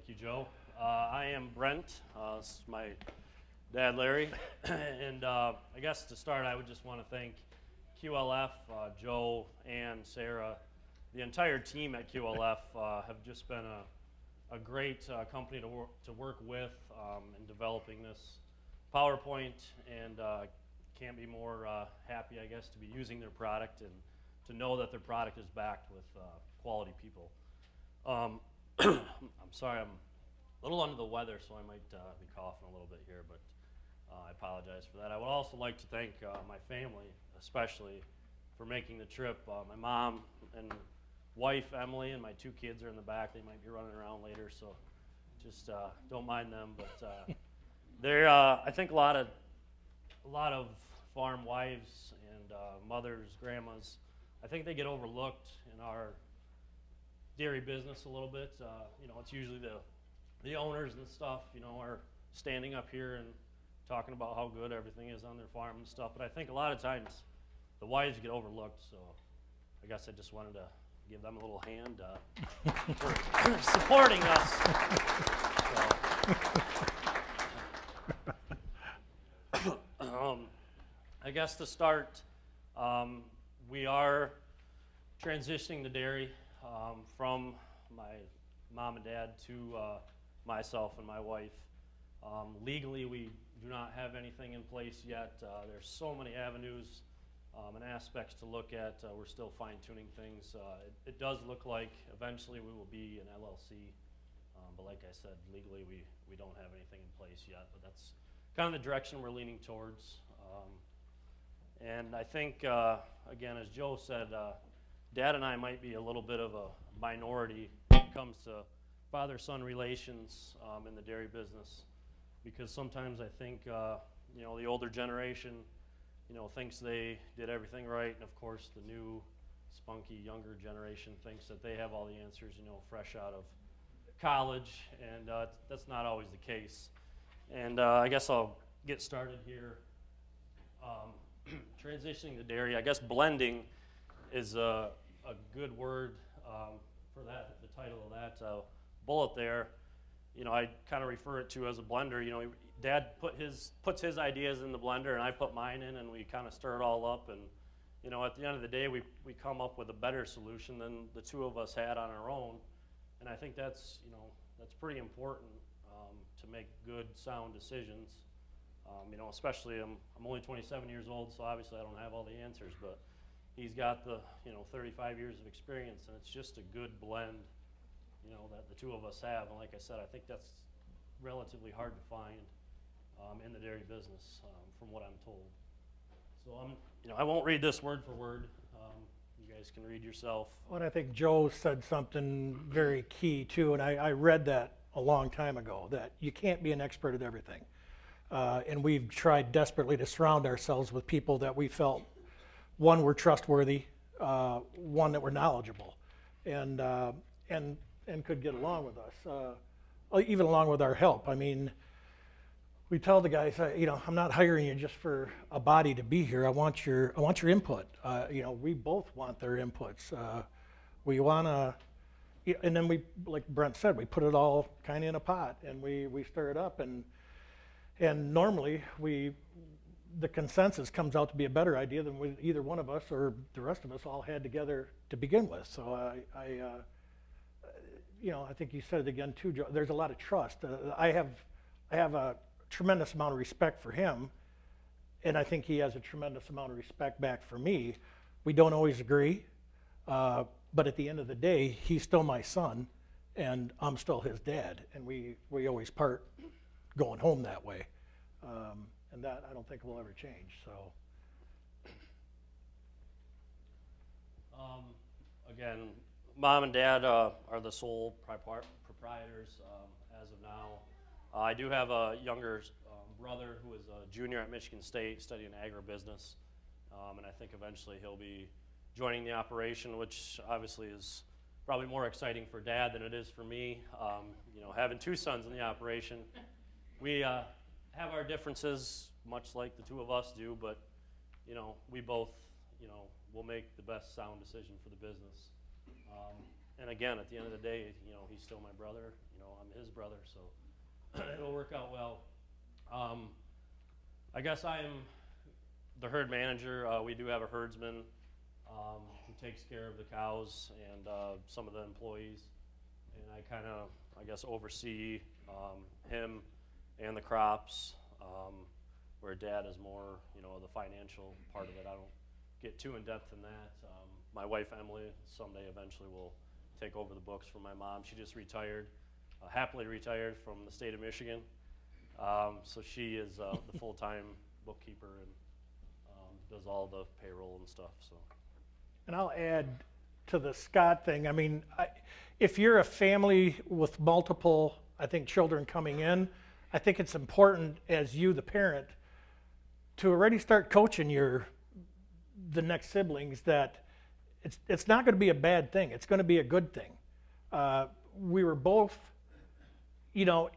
Thank you, Joe. I am Brent. This is my dad, Larry. And I guess to start, I would just want to thank QLF, Joe, and Sarah. The entire team at QLF have just been a great company to work with in developing this PowerPoint, and can't be more happy, I guess, to be using their product and to know that their product is backed with quality people. I'm sorry, I'm a little under the weather, so I might be coughing a little bit here, but I apologize for that. I would also like to thank my family, especially, for making the trip. My mom and wife, Emily, and my two kids are in the back. They might be running around later, so just don't mind them. But they're, I think, a lot of farm wives and mothers, grandmas, I think they get overlooked in our dairy business a little bit. You know, it's usually the owners and stuff, you know, are standing up here and talking about how good everything is on their farm and stuff. But I think a lot of times the wives get overlooked, so I guess I just wanted to give them a little hand for supporting us. So, I guess to start, we are transitioning the dairy from my mom and dad to myself and my wife. Legally, we do not have anything in place yet. There's so many avenues and aspects to look at. We're still fine-tuning things. It does look like eventually we will be an LLC, but like I said, legally we don't have anything in place yet, but that's kind of the direction we're leaning towards. And I think, again, as Joe said, Dad and I might be a little bit of a minority when it comes to father-son relations in the dairy business, because sometimes I think, you know, the older generation, you know, thinks they did everything right, and of course the new, spunky, younger generation thinks that they have all the answers, you know, fresh out of college, and that's not always the case. And I guess I'll get started here. Transitioning to dairy, I guess blending is a good word for that, the title of that bullet there. You know, I kind of refer it to as a blender. You know, Dad puts his ideas in the blender, and I put mine in, and we kind of stir it all up. And, you know, at the end of the day, we come up with a better solution than the two of us had on our own. And I think that's, you know, that's pretty important to make good, sound decisions. You know, especially I'm only 27 years old, so obviously I don't have all the answers, but he's got the, you know, 35 years of experience, and it's just a good blend, you know, that the two of us have. And like I said, I think that's relatively hard to find in the dairy business, from what I'm told. So you know, I won't read this word for word. You guys can read yourself. Well, I think Joe said something very key too, and I read that a long time ago, that you can't be an expert at everything. And we've tried desperately to surround ourselves with people that we felt, one, were trustworthy, one, that were knowledgeable, and could get along with us, even along with our help. I mean, we tell the guys, you know, I'm not hiring you just for a body to be here. I want your input. You know, we both want their inputs. We want to, and then we, like Brent said, we put it all kind of in a pot, and we stir it up, and normally the consensus comes out to be a better idea than either one of us or the rest of us all had together to begin with. So you know, I think you said it again too, Joe. There's a lot of trust. I have a tremendous amount of respect for him, and I think he has a tremendous amount of respect back for me. We don't always agree, but at the end of the day, he's still my son, and I'm still his dad, and we always part going home that way. And that I don't think will ever change. So, again, Mom and Dad are the sole proprietors as of now. I do have a younger brother who is a junior at Michigan State studying agribusiness, and I think eventually he'll be joining the operation, which obviously is probably more exciting for Dad than it is for me. You know, having two sons in the operation, we have our differences, much like the two of us do, but, you know, we both, you know, will make the best sound decision for the business. And again, at the end of the day, you know, he's still my brother. You know, I'm his brother, so it'll work out well. I guess I am the herd manager. We do have a herdsman who takes care of the cows and some of the employees, and I kind of, I guess, oversee him and the crops, where Dad is more, you know, the financial part of it. I don't get too in depth in that. My wife Emily someday eventually will take over the books from my mom. She just retired, happily retired from the state of Michigan. So she is the full-time bookkeeper and does all the payroll and stuff. So. And I'll add to the Scott thing. I mean, if you're a family with multiple, I think, children coming in, I think it's important as you, the parent, to already start coaching the next siblings that it's not going to be a bad thing. It's going to be a good thing. We were both, you know,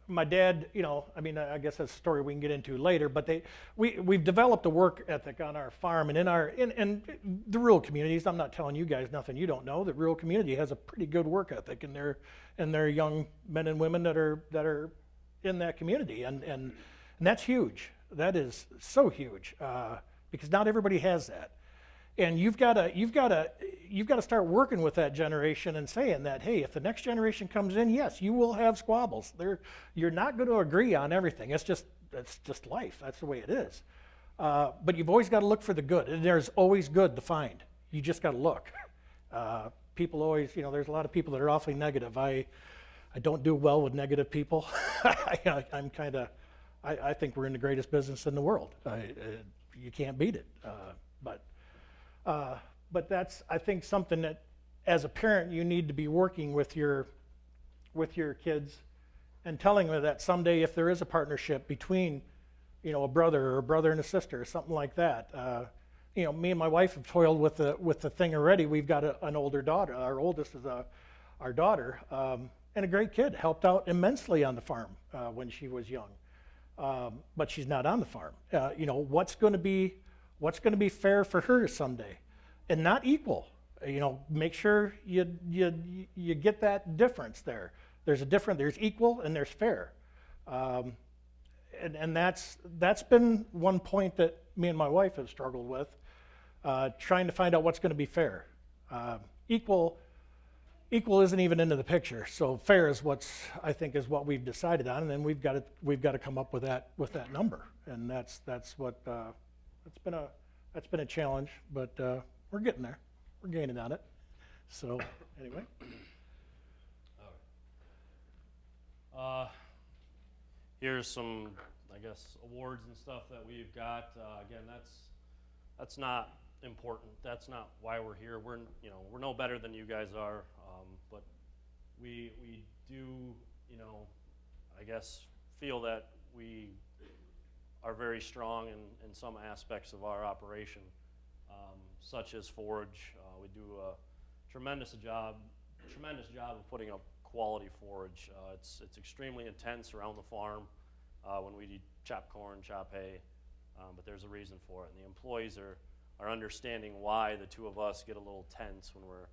my dad, you know, I mean, I guess that's a story we can get into later, but we've developed a work ethic on our farm and in the rural communities. I'm not telling you guys nothing you don't know. The rural community has a pretty good work ethic in their young men and women that are in that community, and that's huge. That is so huge because not everybody has that. And you've got to start working with that generation and saying that, hey, if the next generation comes in, yes, you will have squabbles. You're not going to agree on everything. That's just life. That's the way it is. But you've always got to look for the good, and there's always good to find. You just got to look. People always, you know, there's a lot of people that are awfully negative. I don't do well with negative people. I think we're in the greatest business in the world. You can't beat it. But that's, I think, something that as a parent you need to be working with your kids and telling them that someday if there is a partnership between, you know, a brother and a sister or something like that, you know, me and my wife have toiled with the thing already. We've got an older daughter. Our oldest is our daughter, and a great kid, helped out immensely on the farm when she was young, but she's not on the farm. You know, what's going to be fair for her someday, and not equal. You know, make sure you get that difference there. There's equal and there's fair, and that's been one point that me and my wife have struggled with, trying to find out what's going to be fair. Equal isn't even into the picture, so fair is what we've decided on, and then we've got to come up with that number, and that's what. That's been a challenge, but we're getting there. We're gaining on it. So anyway. Here's some, I guess, awards and stuff that we've got. Again, that's not important. That's not why we're here. We're no better than you guys are, but we do, you know, I guess, feel that we are very strong in some aspects of our operation, such as forage. We do a tremendous job of putting up quality forage. It's extremely intense around the farm when we chop corn, chop hay, but there's a reason for it. And the employees are understanding why the two of us get a little tense when we're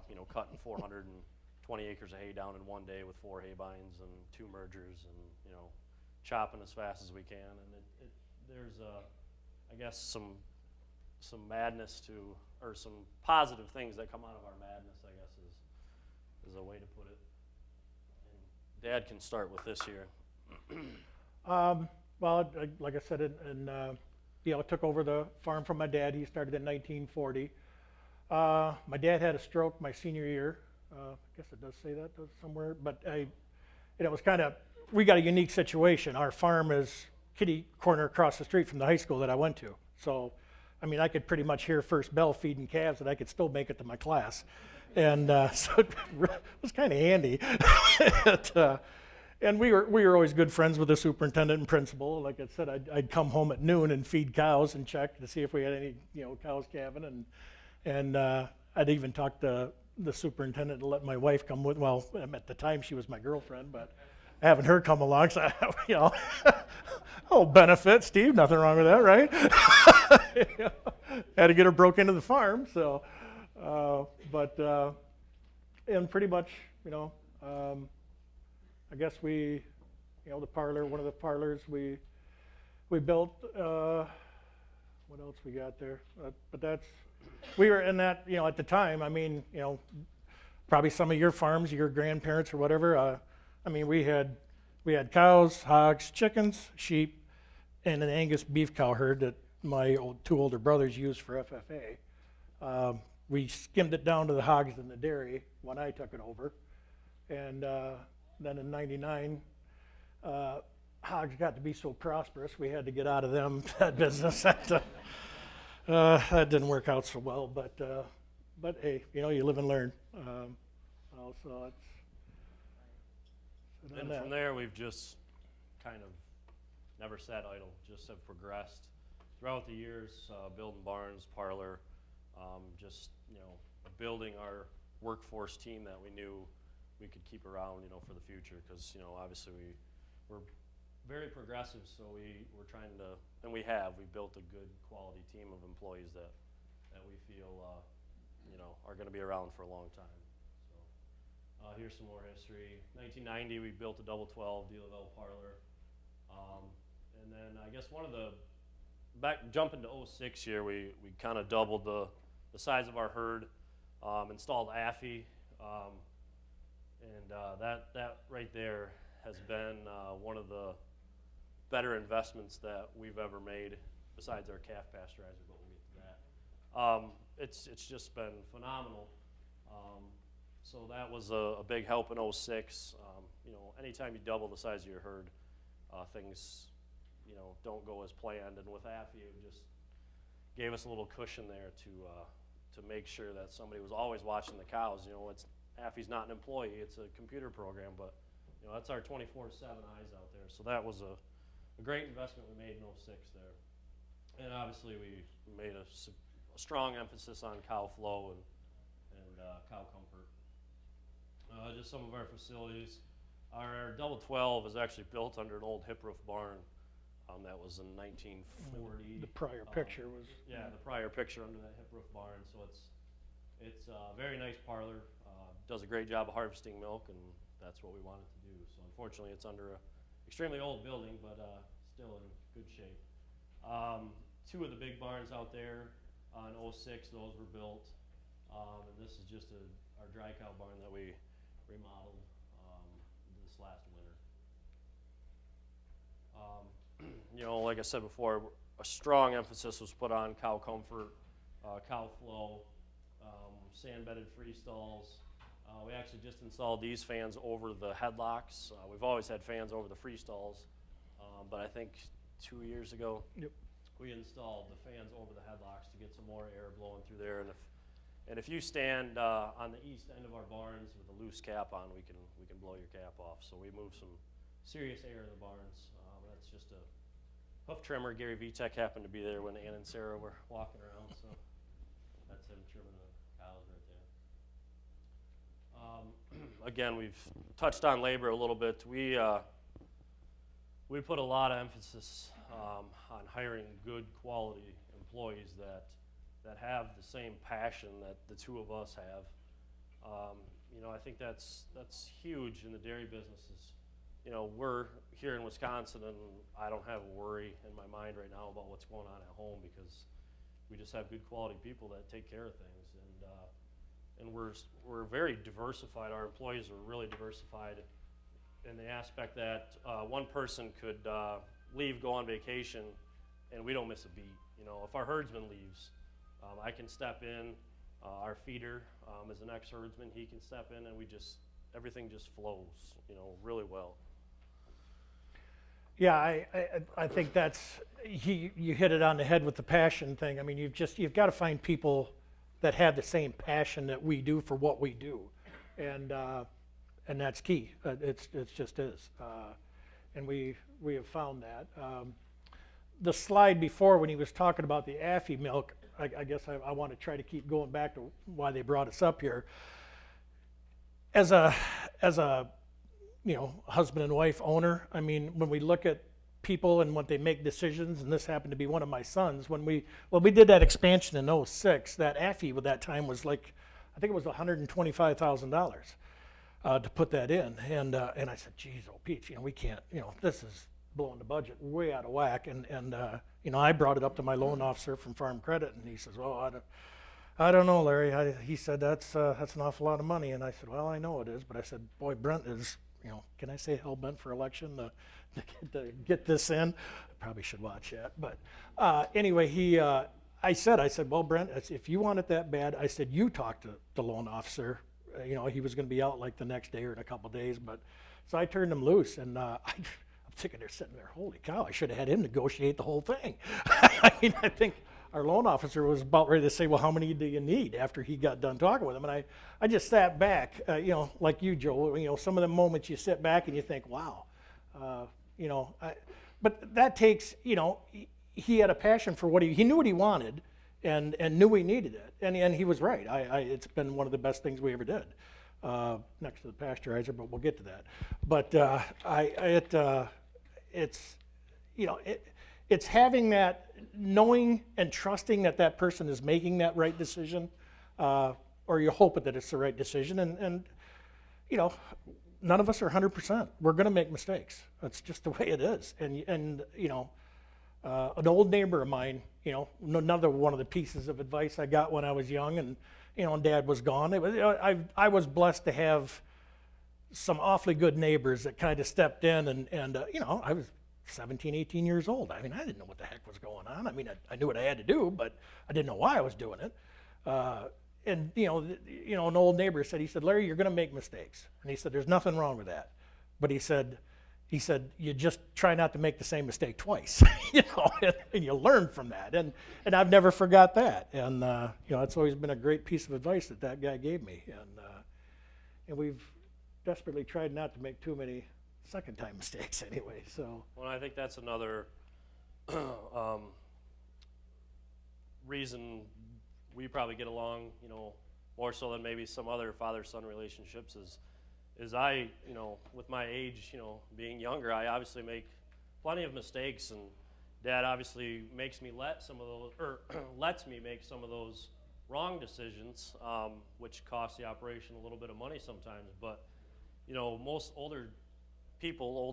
you know, cutting 420 acres of hay down in one day with 4 hay binds and 2 mergers, and you know, chopping as fast as we can. And there's I guess some madness to, or some positive things that come out of our madness, I guess is a way to put it. And Dad can start with this here. Well, like I said, you know, I took over the farm from my dad. He started in 1940. My dad had a stroke my senior year. I guess it does say that somewhere, but it was kind of, we got a unique situation. Our farm is kitty corner across the street from the high school that I went to. So, I mean, I could pretty much hear first bell feeding calves, and I could still make it to my class. And so it was kind of handy. And we were always good friends with the superintendent and principal. Like I said, I'd come home at noon and feed cows and check to see if we had any, you know, cows calving. And I'd even talk to the superintendent to let my wife come with. Well, at the time she was my girlfriend, but having her come along, so you know, oh, benefit, Steve, nothing wrong with that, right? You know, had to get her broke into the farm, so And pretty much, I guess we, the parlor, one of the parlors we built. What else we got there? But we were in that, at the time. I mean, probably some of your farms, your grandparents or whatever. We had cows, hogs, chickens, sheep, and an Angus beef cow herd that my two older brothers used for FFA. We skimmed it down to the hogs and the dairy when I took it over. And then in '99, hogs got to be so prosperous, we had to get out of that business. That didn't work out so well, but hey, you live and learn. So and from there, we've just kind of never sat idle, just have progressed throughout the years, building barns, parlor, just, building our workforce team that we knew we could keep around, for the future, because, obviously we're very progressive, so we're trying to, and we built a good quality team of employees that we feel, are going to be around for a long time. So here's some more history. 1990, we built a double 12 De La Belle parlor, and then I guess jumping to '06 here, we kind of doubled the size of our herd, installed AFI, and that right there has been one of the better investments that we've ever made, besides our calf pasteurizer, but we'll get to that. It's just been phenomenal. So that was a big help in '06. Anytime you double the size of your herd, things don't go as planned. And with AFI, it just gave us a little cushion there to make sure that somebody was always watching the cows. AFI's not an employee; it's a computer program, but that's our 24/7 eyes out there. So that was a great investment we made in '06 there. And obviously, we made a strong emphasis on cow flow and cow comfort. Just some of our facilities. Our double 12 is actually built under an old hip roof barn that was in 1940. The prior picture was. Yeah, the prior picture under that hip roof barn. So it's a very nice parlor. Does a great job of harvesting milk, and that's what we wanted to do. So unfortunately, it's under a extremely old building, but still in good shape. Two of the big barns out there in '06, those were built. And this is just our dry cow barn that we remodeled this last winter. Like I said before, a strong emphasis was put on cow comfort, cow flow, sand-bedded free stalls. We actually just installed these fans over the headlocks. We've always had fans over the free stalls, but I think 2 years ago, we installed the fans over the headlocks to get some more air blowing through there. And if you stand on the east end of our barns with a loose cap on, we can blow your cap off. So we moved some serious air in the barns. That's just a hoof trimmer. Gary Vitek happened to be there when Ann and Sarah were walking around, so that's him trimming the cows right there. Again, we've touched on labor a little bit. We put a lot of emphasis on hiring good quality employees that have the same passion that the two of us have. I think that's huge in the dairy businesses. We're here in Wisconsin, and I don't have a worry in my mind right now about what's going on at home, because we just have good quality people that take care of things, and we're very diversified. Our employees are really diversified in the aspect that one person could leave, go on vacation, and we don't miss a beat. If our herdsman leaves, I can step in. Our feeder is an ex-herdsman. He can step in, and everything just flows, really well. Yeah, I think you hit it on the head with the passion thing. I mean, you've got to find people that have the same passion that we do for what we do, and that's key. It just is, and we have found that. The slide before, when he was talking about the AFI milk, I guess I want to try to keep going back to why they brought us up here. As a husband and wife owner, I mean, when we look at people and when they make decisions, and this happened to be one of my sons, when we did that expansion in '06, that AFI with that time was like, I think it was $125,000 to put that in. And I said, geez, oh, Pete, we can't, this is blowing the budget way out of whack. And I brought it up to my loan officer from Farm Credit, and he says, well, I don't know, Larry. He said, that's an awful lot of money. And I said, well, I know it is. But I said, boy, Brent is, can I say hell-bent for election to get this in? I probably should watch that. But anyway, I said, well, Brent, if you want it that bad, I said, you talk to the loan officer. He was going to be out like the next day or in a couple days. But so I turned him loose, and I'm sitting there holy cow, I should have had him negotiate the whole thing. I think our loan officer was about ready to say, well, how many do you need after he got done talking with him? And I just sat back, like you, Joe, some of the moments you sit back and you think, wow, but that takes, he had a passion for what he knew what he wanted and knew he needed it. And he was right. It's been one of the best things we ever did, next to the pasteurizer, but we'll get to that. But it's having that, knowing and trusting that person is making that right decision, or you hope that it's the right decision. And none of us are 100%. We're going to make mistakes. That's just the way it is. And an old neighbor of mine, another one of the pieces of advice I got when I was young, and Dad was gone. I was blessed to have some awfully good neighbors that kind of stepped in, and I was 17, 18 years old. I didn't know what the heck was going on. I knew what I had to do, but I didn't know why I was doing it. And an old neighbor said, Larry, you're going to make mistakes. And he said, there's nothing wrong with that. But he said, you just try not to make the same mistake twice, and you learn from that. And I've never forgot that. And it's always been a great piece of advice that guy gave me. And we've desperately tried not to make too many second-time mistakes anyway. So. Well, I think that's another reason we probably get along, more so than maybe some other father-son relationships is I, with my age, being younger, I obviously make plenty of mistakes, and Dad obviously makes me lets me make some of those wrong decisions, which cost the operation a little bit of money sometimes. But, most older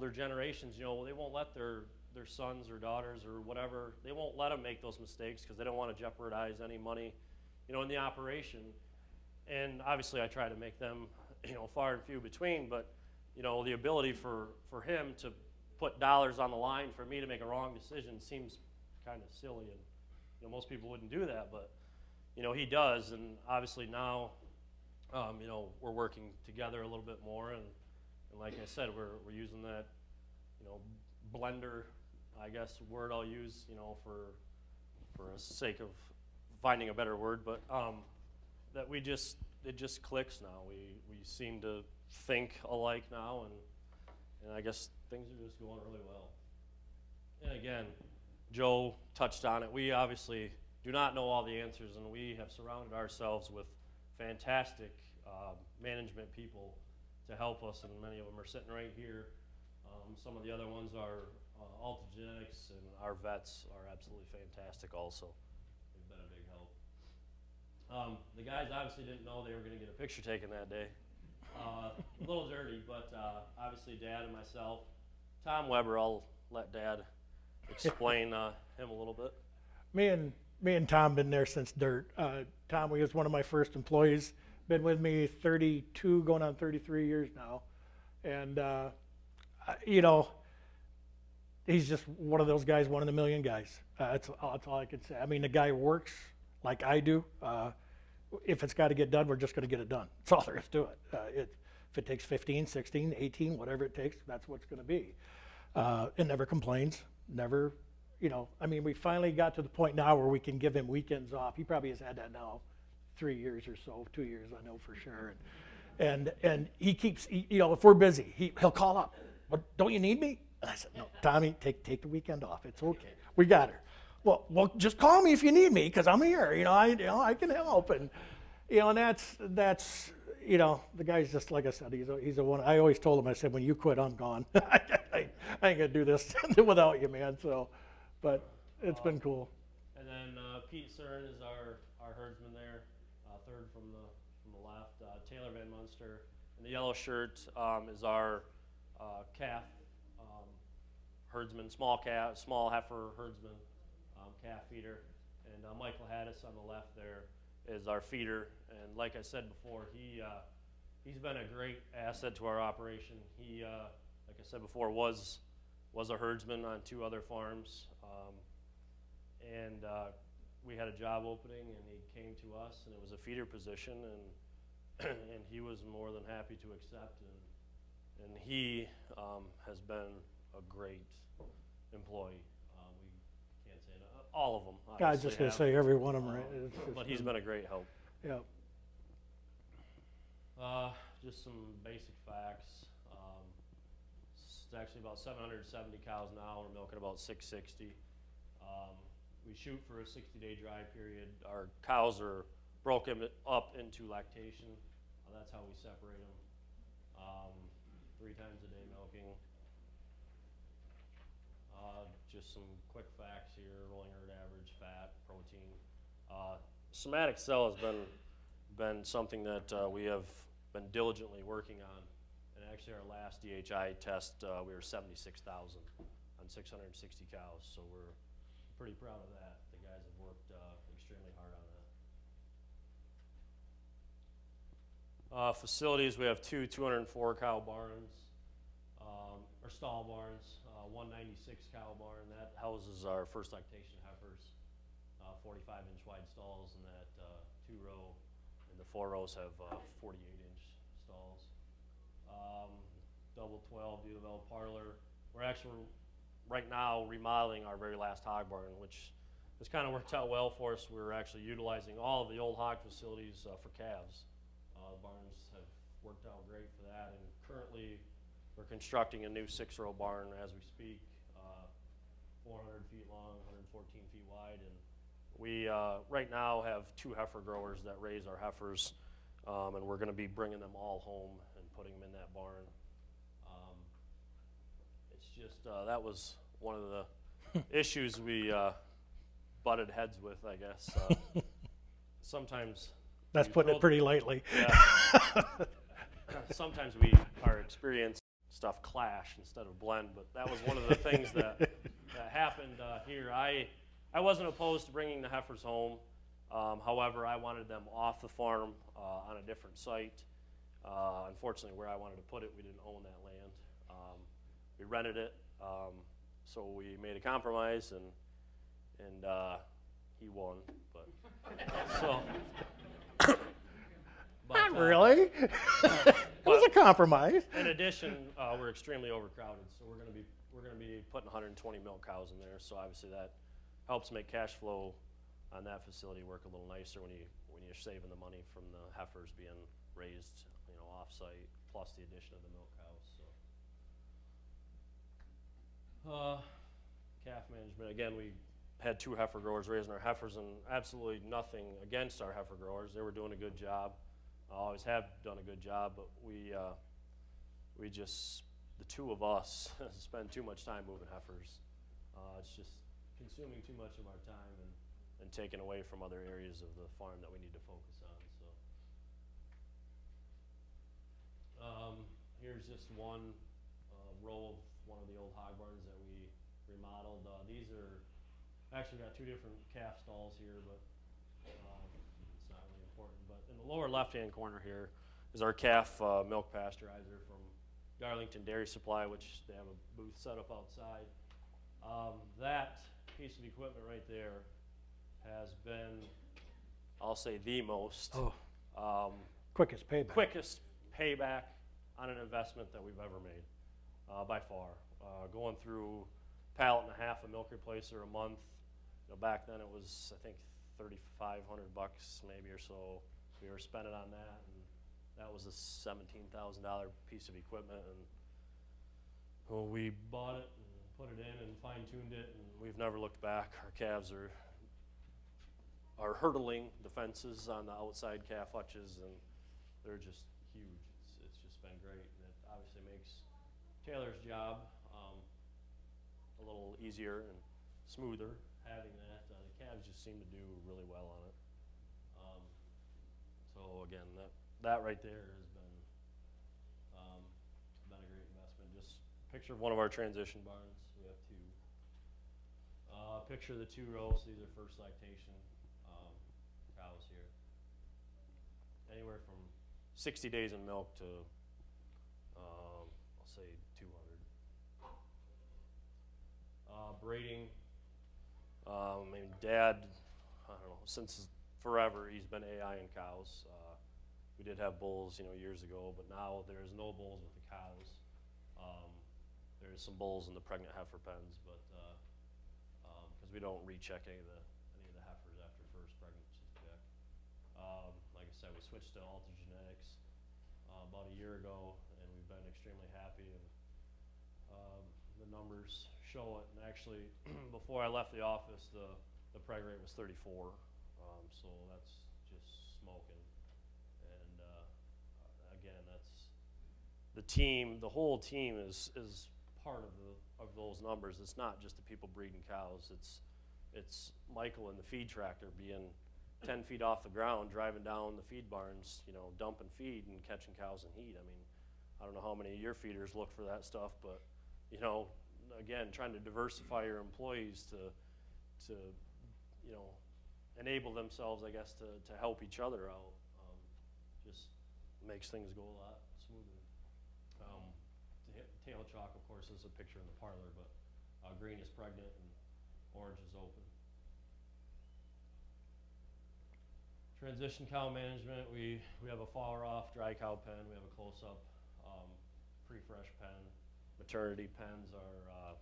generations, they won't let their sons or daughters or whatever, they won't let them make those mistakes because they don't want to jeopardize any money, in the operation. And obviously I try to make them, far and few between, but, the ability for him to put dollars on the line for me to make a wrong decision seems kind of silly, and, most people wouldn't do that, but, he does. And obviously now, we're working together a little bit more, and like I said, we're using that, blender, I guess, word I'll use, for the sake of finding a better word, but that it just clicks now. We seem to think alike now, and I guess things are just going really well. And again, Joe touched on it. We obviously do not know all the answers, and we have surrounded ourselves with fantastic management people to help us, and many of them are sitting right here. Some of the other ones are Alta Genetics, and our vets are absolutely fantastic also. They've been a big help. The guys obviously didn't know they were going to get a picture taken that day. A little dirty, but obviously Dad and myself. Tom Weber, I'll let Dad explain him a little bit. Me and Tom been there since dirt. Tom was one of my first employees. Been with me 32, going on 33 years now. And, he's just one of those guys, one in a million guys. That's all I can say. The guy works like I do. If it's got to get done, we're just going to get it done. That's all there is to it. If it takes 15, 16, 18, whatever it takes, that's what it's going to be. It never complains, never, we finally got to the point now where we can give him weekends off. He probably has had that now 3 years or so, 2 years, I know for sure. And he keeps, if we're busy, he'll call up. But don't you need me? And I said, no, Tommy, take the weekend off. It's okay. We got her. Well, just call me if you need me, because I'm here. I can help. And that's the guy's just like I said. He's a one. I always told him, I said, when you quit, I'm gone. I ain't gonna do this without you, man. So, but it's been cool. And then Pete Cern is our herdsman there, third from the left. Taylor Van Munster in the yellow shirt is our calf herdsman, small heifer herdsman, calf feeder. And Michael Haddis on the left there is our feeder. And like I said before, he's been a great asset to our operation. He, like I said before, was a herdsman on 2 other farms. And we had a job opening, and he came to us, and it was a feeder position, and and he was more than happy to accept. And he has been a great employee. We can't say enough. All of them. I was just gonna say every one of them, right? But he's been a great help. Yeah. Just some basic facts. It's actually about 770 cows now. We're milking about 660. We shoot for a 60-day dry period. Our cows are broken up into lactation. That's how we separate them. 3 times a day milking. Just some quick facts here: rolling herd average, fat, protein. Somatic cell has been something that we have been diligently working on. And actually, our last DHI test, we were 76,000 on 660 cows. So we're pretty proud of that. The guys have worked extremely hard on that. Facilities, we have 2 204 cow barns, or stall barns, 196 cow barn. That houses our first lactation heifers, 45-inch wide stalls, and that 2-row, and the 4 rows have 48-inch stalls. Double 12 Dudeville parlor. We're actually right now remodeling our very last hog barn, which has kind of worked out well for us. We're actually utilizing all of the old hog facilities for calves. The barns have worked out great for that, and currently we're constructing a new 6-row barn as we speak, 400 feet long, 114 feet wide, and we right now have 2 heifer growers that raise our heifers, and we're going to be bringing them all home and putting them in that barn. It's just that was one of the issues we butted heads with, I guess. Sometimes That's putting it pretty lightly. Yeah. Sometimes our experience stuff clash instead of blend, but that was one of the things that happened here. I wasn't opposed to bringing the heifers home. However, I wanted them off the farm on a different site. Unfortunately, where I wanted to put it, we didn't own that land. We rented it, so we made a compromise, and he won. But so. Not really. It was a compromise. In addition, we're extremely overcrowded, so we're going to be putting 120 milk cows in there. So obviously that helps make cash flow on that facility work a little nicer when you're saving the money from the heifers being raised, off-site, plus the addition of the milk cows. So, calf management. Again, we had 2 heifer growers raising our heifers, and absolutely nothing against our heifer growers. They were doing a good job. Always have done a good job, but we just, the 2 of us, spend too much time moving heifers. It's just consuming too much of our time and taking away from other areas of the farm that we need to focus on. So, here's just one row of one of the old hog barns that we remodeled. These are actually got 2 different calf stalls here, but it's not really important. But in the lower left-hand corner here is our calf milk pasteurizer from Darlington Dairy Supply, which they have a booth set up outside. That piece of equipment right there has been, I'll say, the most quickest payback on an investment that we've ever made, by far. Going through a pallet and a half of milk replacer a month. Back then it was, I think, $3,500 maybe or so. We were spending on that, and that was a $17,000 piece of equipment. And we bought it and put it in and fine-tuned it, and we've never looked back. Our calves are hurdling the fences on the outside calf hutches, and they're just huge. It's just been great, and it obviously makes Taylor's job a little easier and smoother having that. The calves just seem to do really well on it. So again, that right there has been a great investment. Just picture of one of our transition barns. We have two. Picture of the 2 rows. These are first lactation cows here. Anywhere from 60 days in milk to, I'll say 200. Breeding. I mean, Dad, I don't know, since forever he's been AI in cows. We did have bulls, years ago, but now there's no bulls with the cows. There's some bulls in the pregnant heifer pens, but because we don't recheck any of the heifers after first pregnancy check. Like I said, we switched to Alta Genetics about a year ago, and we've been extremely happy. And the numbers show it. And actually, before I left the office, the preg rate was 34. So that's just smoking. And again, that's the team. The whole team is part of those numbers. It's not just the people breeding cows. It's Michael in the feed tractor being 10 feet off the ground, driving down the feed barns, dumping feed and catching cows in heat. I mean, I don't know how many of your feeders look for that stuff, but again, trying to diversify your employees to enable themselves, I guess, to help each other out, just makes things go a lot smoother. Tail chalk, of course, is a picture in the parlor, but green is pregnant and orange is open. Transition cow management, we have a far off dry cow pen, we have a close-up pre-fresh pen. Maternity pens are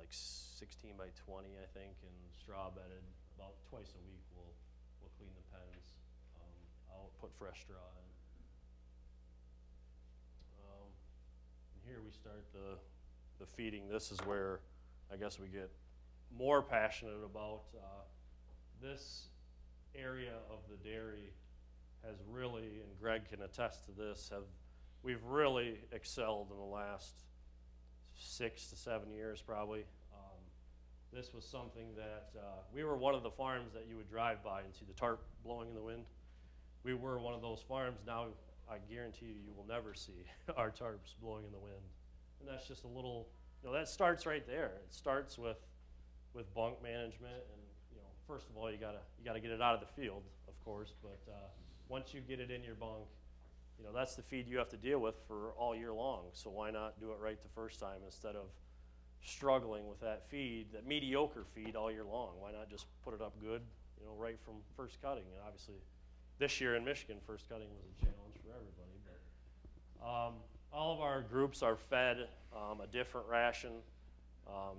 like 16 by 20, I think, and straw bedded. About twice a week we'll clean the pens. I'll put fresh straw in. And here we start the feeding. This is where I guess we get more passionate about. This area of the dairy has really, and Greg can attest to this, we've really excelled in the last 6 to 7 years probably. This was something that we were one of the farms that you would drive by and see the tarp blowing in the wind. We were one of those farms. Now I guarantee you will never see our tarps blowing in the wind. And that's just a little, that starts right there. It starts with bunk management, and first of all you gotta get it out of the field, of course, but once you get it in your bunk, that's the feed you have to deal with for all year long. So why not do it right the first time instead of struggling with that feed, that mediocre feed all year long? Why not just put it up good, right from first cutting? And obviously, this year in Michigan, first cutting was a challenge for everybody. But all of our groups are fed a different ration.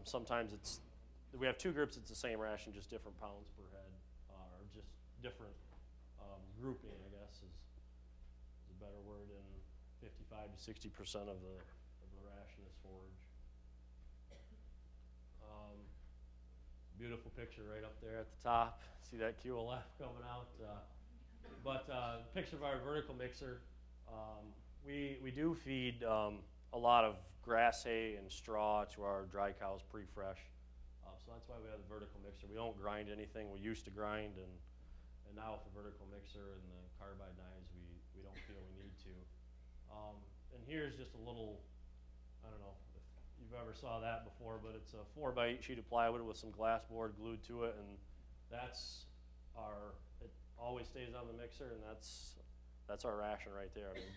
Sometimes we have 2 groups. It's the same ration, just different pounds per head, or just different grouping, I guess is a better word. And 55 to 60% of the ration is forage. Beautiful picture right up there at the top. See that QLF coming out. But picture of our vertical mixer. We do feed a lot of grass hay and straw to our dry cows pre-fresh. So that's why we have the vertical mixer. We don't grind anything. We used to grind, and now with the vertical mixer and the carbide knives, we don't feel we need to. And here's just a little, I don't know if you've ever saw that before, but it's a 4x8 sheet of plywood with some glass board glued to it, and it always stays on the mixer, and that's our ration right there. I mean,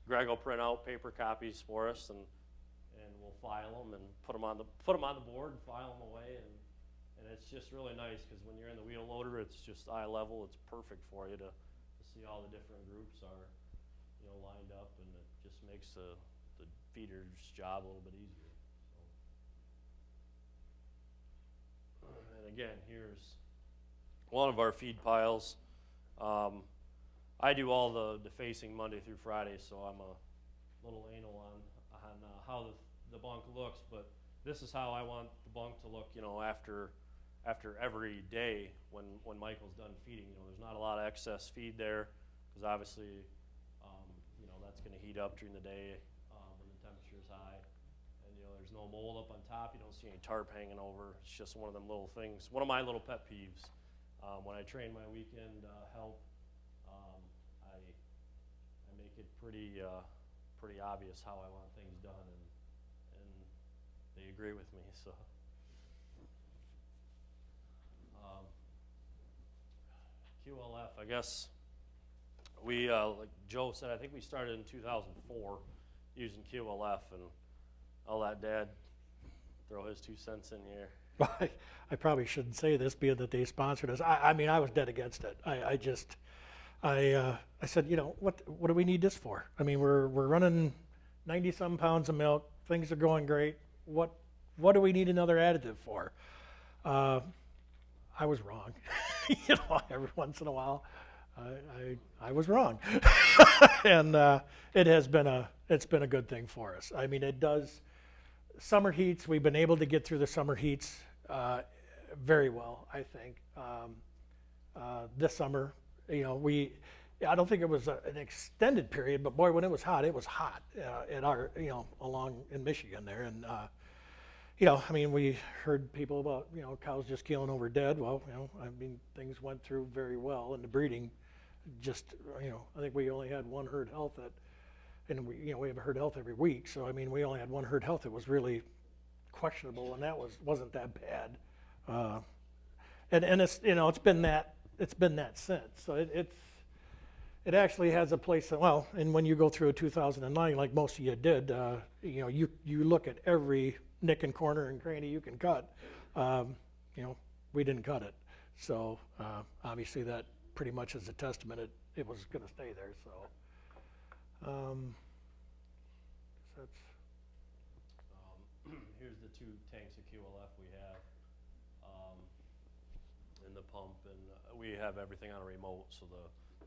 Greg will print out paper copies for us, and we'll file them and put them on the board and file them away, and it's just really nice because when you're in the wheel loader, it's just eye level. It's perfect for you to see all the different groups are lined up, and it just makes the feeder's job a little bit easier. So. And again, here's one of our feed piles. I do all the defacing Monday through Friday, so I'm a little anal on how the bunk looks, but this is how I want the bunk to look, after every day when Michael's done feeding. There's not a lot of excess feed there because obviously, that's going to heat up during the day when the temperature is high, and and there's no mold up on top. You don't see any tarp hanging over. It's just one of them little things. One of my little pet peeves. When I train my weekend help, I make it pretty obvious how I want things done, and they agree with me. So. QLF, I guess we, like Joe said, I think we started in 2004 using QLF, and I'll let Dad throw his 2 cents in here. I probably shouldn't say this, being that they sponsored us. I mean, I was dead against it. I said, what do we need this for? I mean, we're running 90-some pounds of milk. Things are going great. What do we need another additive for? I was wrong. Every once in a while, I was wrong, and it's been a good thing for us. I mean, it does. Summer heats, we've been able to get through the summer heats very well, I think. This summer, I don't think it was an extended period, but boy, when it was hot at our, along in Michigan there, and. I mean, we heard people about, cows just keeling over dead. Well, I mean, things went through very well, and the breeding just, I think we only had one herd health and we have a herd health every week. So, I mean, we only had one herd health that was really questionable, and that wasn't that bad. And it's, it's been that since. So it actually has a place, and when you go through a 2009, like most of you did, you look at every nick and corner and cranny you can cut. We didn't cut it. So obviously that pretty much is a testament it was going to stay there. So that's. Here's the 2 tanks of QLF we have, and the pump, and we have everything on a remote, so the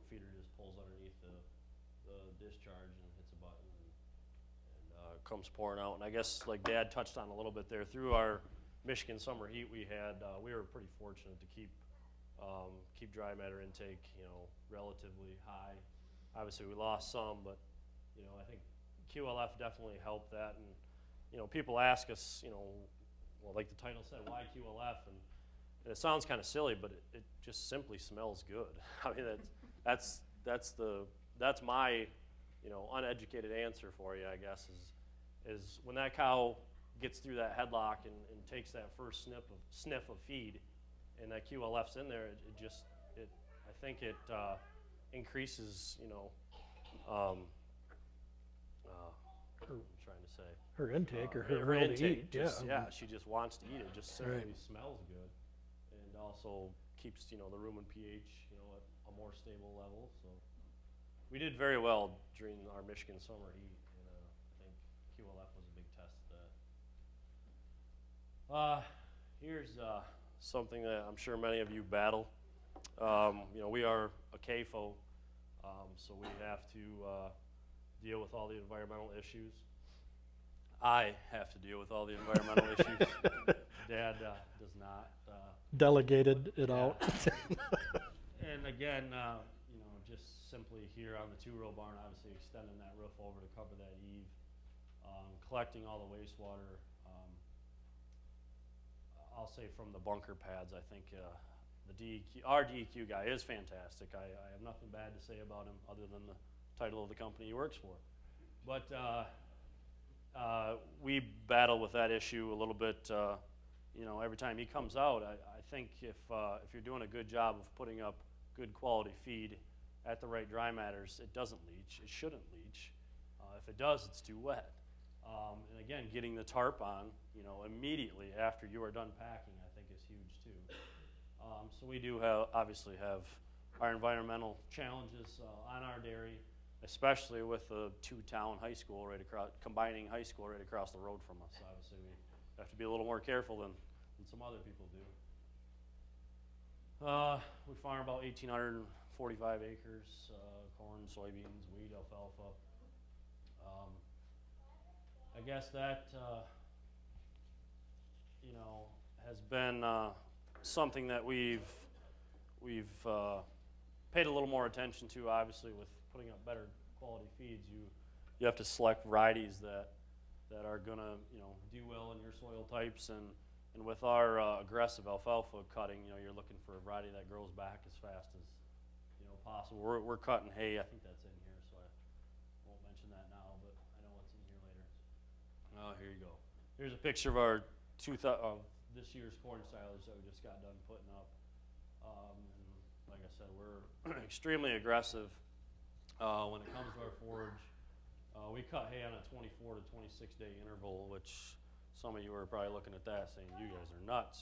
feeder just pulls underneath the discharge and hits a button, and comes pouring out. And I guess, like Dad touched on a little bit there, through our Michigan summer heat we had, we were pretty fortunate to keep dry matter intake, relatively high. Obviously, we lost some, but I think QLF definitely helped that. And people ask us, well, like the title said, why QLF? And it sounds kind of silly, but it just simply smells good. I mean, that's my uneducated answer for you, I guess, is when that cow gets through that headlock and takes that first sniff of feed, and that QLF's in there, I think it increases, I'm trying to say. Her intake or her her ability intake. to eat, Yeah, she just wants to eat it. Just simply Right. smells good, and also keeps the rumen pH at a more stable level. So we did very well during our Michigan summer heat, and I think QLF was a big test of that. Here's something that I'm sure many of you battle. We are a CAFO, so we have to deal with all the environmental issues. I have to deal with all the environmental issues. Dad does not. Delegated it out. And again, just simply here on the 2-row barn, obviously extending that roof over to cover that eave, collecting all the wastewater. I'll say from the bunker pads, I think our DEQ guy is fantastic. I have nothing bad to say about him other than the title of the company he works for. But we battle with that issue a little bit. Every time he comes out, I think if you're doing a good job of putting up good quality feed at the right dry matters, it doesn't leach. It shouldn't leach. If it does, it's too wet. And again, getting the tarp on, immediately after you are done packing, I think is huge too. So we do obviously have our environmental challenges on our dairy, especially with the 2-town high school combining high school right across the road from us. Obviously, we have to be a little more careful than some other people do. We farm about 1,845 acres, corn, soybeans, wheat, alfalfa. I guess that, has been something that we've paid a little more attention to. Obviously, with putting up better quality feeds, you have to select varieties that that are gonna, do well in your soil types, and with our aggressive alfalfa cutting, you're looking for a variety that grows back as fast as, possible. We're cutting hay. I think that's in here, so I won't mention that now, but I know it's in here later. Oh, here you go. Here's a picture of our this year's corn silage that we just got done putting up. And like I said, we're extremely aggressive when it comes to our forage. We cut hay on a 24 to 26 day interval, which some of you are probably looking at that saying, you guys are nuts,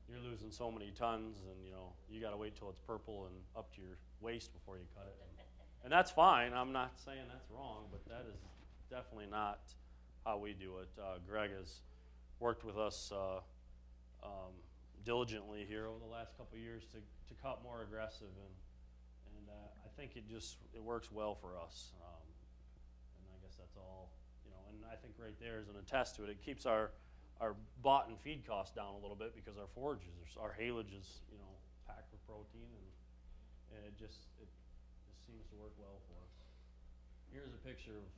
You're losing so many tons, and you got to wait till it's purple and up to your waist before you cut it. And that's fine. I'm not saying that's wrong, but that is definitely not how we do it. Greg has worked with us diligently here over the last couple of years to cut more aggressive, and I think it works well for us. And I guess that's all, and I think right there is an attest to it. It keeps our bought and feed costs down a little bit because our forages, our haylage is, packed with protein, and it just seems to work well for us. Here's a picture of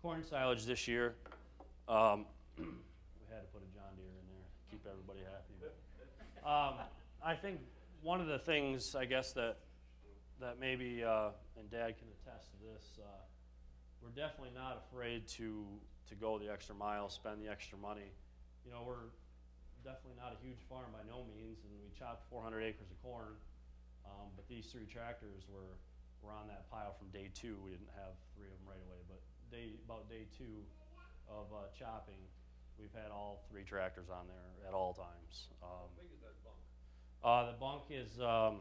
corn silage this year. We had to put a John Deere in there, keep everybody happy. I think one of the things, I guess, that maybe, and Dad can attest to this, we're definitely not afraid to go the extra mile, spend the extra money. We're definitely not a huge farm by no means, and we chopped 400 acres of corn, but these 3 tractors were on that pile from day 2. We didn't have 3 of them right away, but about day 2 of chopping, we've had all 3 tractors on there at all times. How big is that bunk? The bunk is about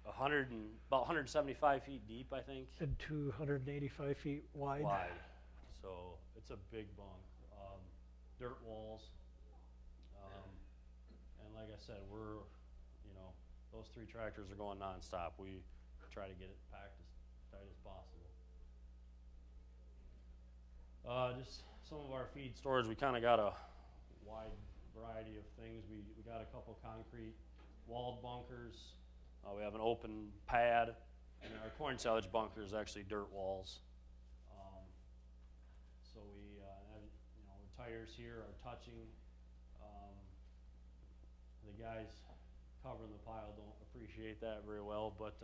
175 feet deep, I think. And 285 feet wide. So it's a big bunk. Dirt walls. And like I said, we're, those 3 tractors are going nonstop. We try to get it packed as tight as possible. Just some of our feed storage, we kind of got a wide variety of things. We got a couple concrete walled bunkers. We have an open pad, and our corn silage bunker is actually dirt walls. So we, the tires here are touching. The guys covering the pile don't appreciate that very well, but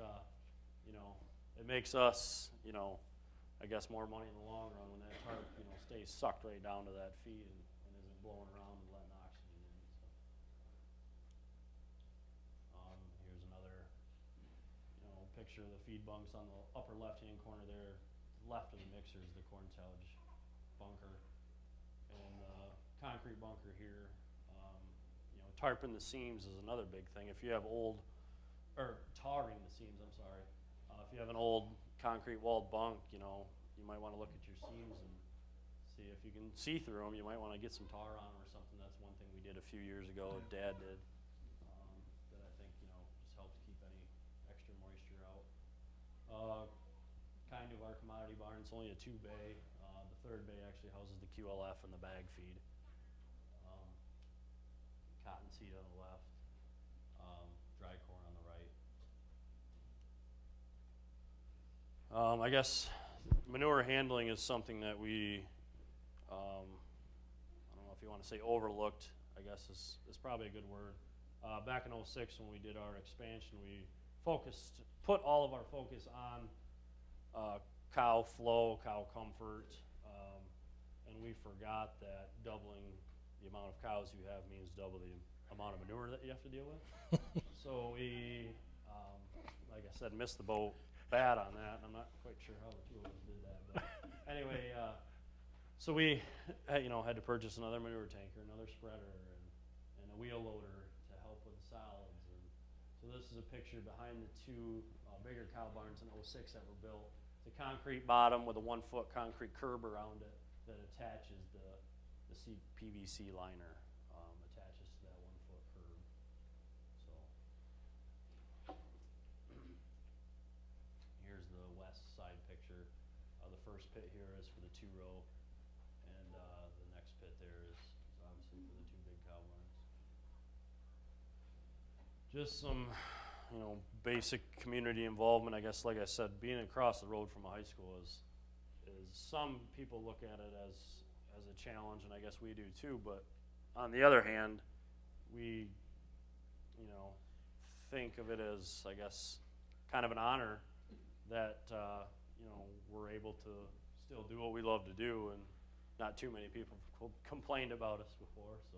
it makes us, I guess, more money in the long run when that tarp, stays sucked right down to that feed and isn't blowing around and letting oxygen in. So, here's another, picture of the feed bunks on the upper left-hand corner there. Left of the mixer is the corn silage bunker, and concrete bunker here. Tarping the seams is another big thing. If you have tarring the seams, I'm sorry. If you have an old concrete walled bunk, you might want to look at your seams and see if you can see through them. You might want to get some tar on them or something. That's one thing we did a few years ago. Dad did. That I think just helps keep any extra moisture out. Kind of our commodity barn. It's only a 2 bay. The 3rd bay actually houses the QLF and the bag feed. Cottonseed on the left, dry corn on the right. I guess manure handling is something that we, I don't know if you want to say overlooked, I guess is probably a good word. Back in '06 when we did our expansion, we put all of our focus on cow flow, cow comfort, and we forgot that doubling the amount of cows you have means double the amount of manure that you have to deal with. So we, like I said, missed the boat bad on that. I'm not quite sure how the 2 of us did that, but anyway, so we, had to purchase another manure tanker, another spreader, and a wheel loader to help with the solids. And so this is a picture behind the 2 bigger cow barns in '06 that were built. It's a concrete bottom with a 1-foot concrete curb around it that attaches the PVC liner, attaches to that 1-foot curb. So here's the west side picture. The first pit here is for the 2-row, and the next pit there is obviously for the 2 big cow barns. Just some, basic community involvement. I guess, like I said, being across the road from a high school is some people look at it as as a challenge, and I guess we do too. But on the other hand, we, you know, think of it as, I guess, kind of an honor that you know, we're able to still do what we love to do, and not too many people complained about us before. So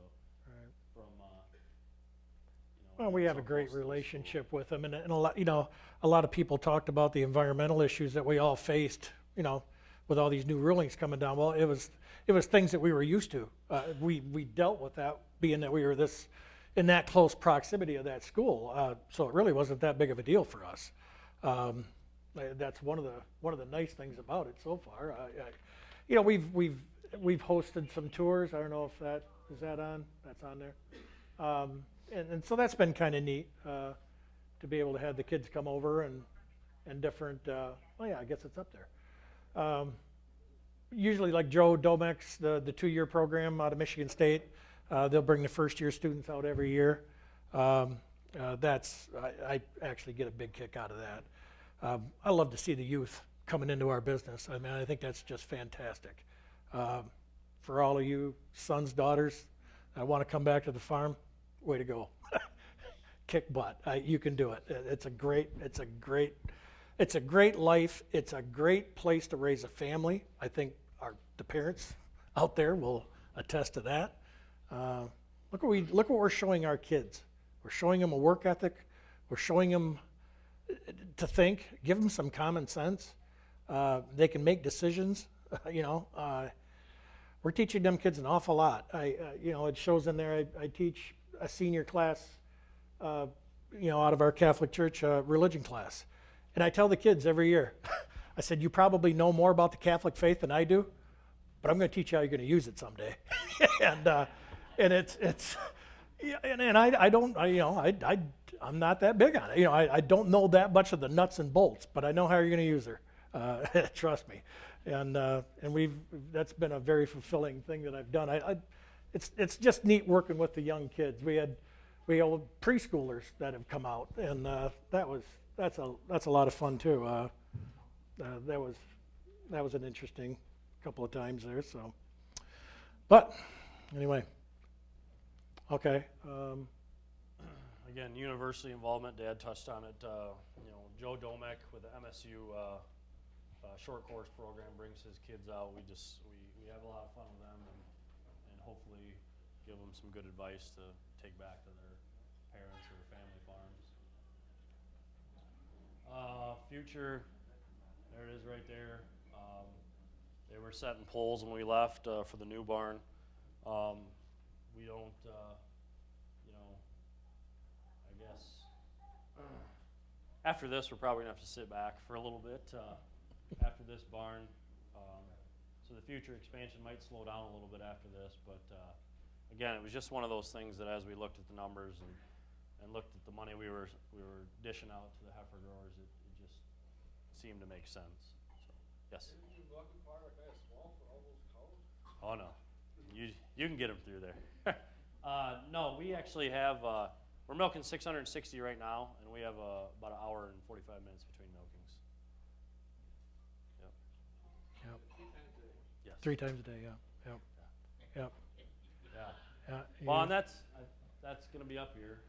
from you know, Well, we have so a great close to the school. relationship with them, and a lot, you know, a lot of people talked about the environmental issues that we all faced, you know, with all these new rulings coming down. Well, it was things that we were used to. We dealt with that, being that we were in that close proximity of that school, so it really wasn't that big of a deal for us. That's one of the nice things about it so far. You know, we've hosted some tours. I don't know if that's on there. And so that's been kind of neat to be able to have the kids come over and different. Oh yeah, I guess it's up there. Usually, like Joe Domex, the 2-year program out of Michigan State, they'll bring the first-year students out every year. I actually get a big kick out of that. I love to see the youth coming into our business. I mean, I think that's just fantastic. For all of you sons, daughters that want to come back to the farm, way to go. Kick butt. You can do it. It's a great life. It's a great place to raise a family. I think the parents out there will attest to that. Look what we're showing our kids. We're showing them a work ethic. We're showing them to think. Give them some common sense. They can make decisions. You know, we're teaching them kids an awful lot. You know, it shows in there. I teach a senior class, you know, out of our Catholic Church religion class, and I tell the kids every year, I said, you probably know more about the Catholic faith than I do, but I'm going to teach you how you're going to use it someday. and it's yeah, and I don't, you know, I'm not that big on it. You know, I don't know that much of the nuts and bolts, but I know how you're going to use her. Trust me. And that's been a very fulfilling thing that I've done. It's just neat working with the young kids. We had preschoolers that have come out, and that's a lot of fun too. That was an interesting couple of times there. So, but anyway, okay. Again, university involvement. Dad touched on it. You know, Joe Domek with the MSU short course program brings his kids out. We have a lot of fun with them, and hopefully give them some good advice to take back to their parents or family farms. Future, there it is right there. They were setting poles when we left for the new barn. We don't, you know, I guess after this we're probably gonna have to sit back for a little bit after this barn. So the future expansion might slow down a little bit after this, but again, it was just one of those things that as we looked at the numbers and looked at the money we were dishing out to the heifer growers, it just seemed to make sense. So, yes. Didn't you bucket fire a kind of swamp for all those cows? Oh no, you can get them through there. No, we actually have we're milking 660 right now, and we have about an hour and 45 minutes between milkings. Yep. Yep. 3 times a day. Yes. 3 times a day. Yeah. Yep. Yep. Yeah. Yeah. Well, and that's going to be up here.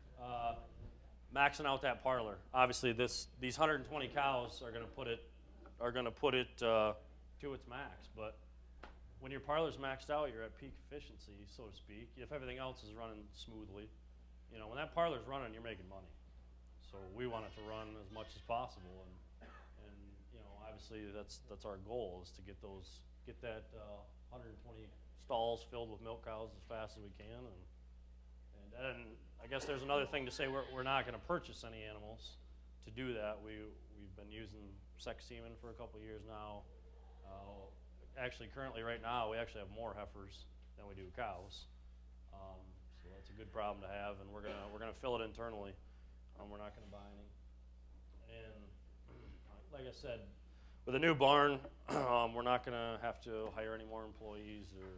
Maxing out that parlor. Obviously, these 120 cows are going to put it to its max. But when your parlor's maxed out, you're at peak efficiency, so to speak. If everything else is running smoothly, you know, when that parlor's running, you're making money. So we want it to run as much as possible, and you know, obviously that's our goal, is to get that 120 stalls filled with milk cows as fast as we can. And I guess there's another thing to say. We're not going to purchase any animals to do that. We've been using sex semen for a couple of years now. Actually, currently, right now, we actually have more heifers than we do cows. So that's a good problem to have, and we're gonna fill it internally. We're not gonna buy any. And like I said, with a new barn, we're not gonna have to hire any more employees or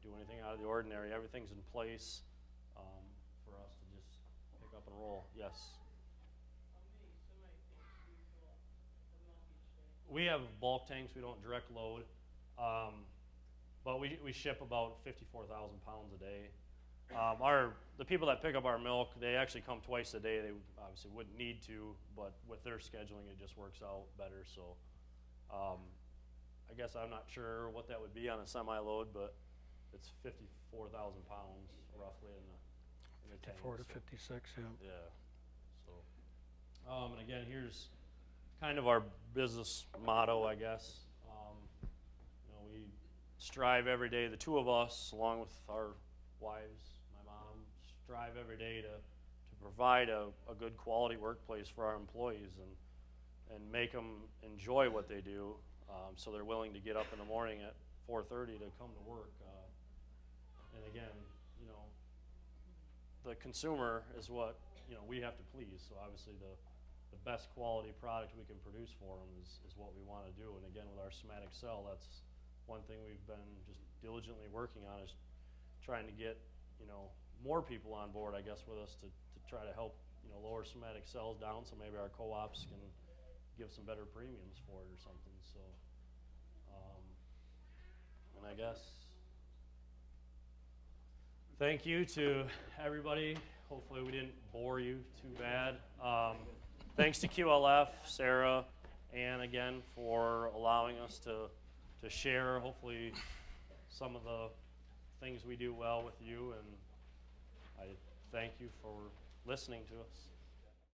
do anything out of the ordinary. Everything's in place for us to just pick up and roll. Yes. We have bulk tanks. We don't direct load. but we ship about 54,000 pounds a day. The people that pick up our milk, they actually come twice a day. They obviously wouldn't need to, but with their scheduling, it just works out better. So I guess I'm not sure what that would be on a semi-load, but it's 54,000 pounds roughly in the tank. 54 to so. 56, yeah. Yeah. So, and again, here's kind of our business motto, I guess. We strive every day, the two of us, along with our wives, my mom, strive every day to provide a good quality workplace for our employees and make them enjoy what they do, so they're willing to get up in the morning at 4:30 to come to work. And again, the consumer is what we have to please. So obviously the best quality product we can produce for them is what we want to do. And again, with our somatic cell, that's one thing we've been just diligently working on, is trying to get more people on board, I guess, with us to try to help lower somatic cells down, so maybe our co-ops can give some better premiums for it or something. So and I guess thank you to everybody. Hopefully we didn't bore you too bad. Thanks to QLF, Sarah, and again for allowing us to share hopefully some of the things we do well with you, and I thank you for listening to us.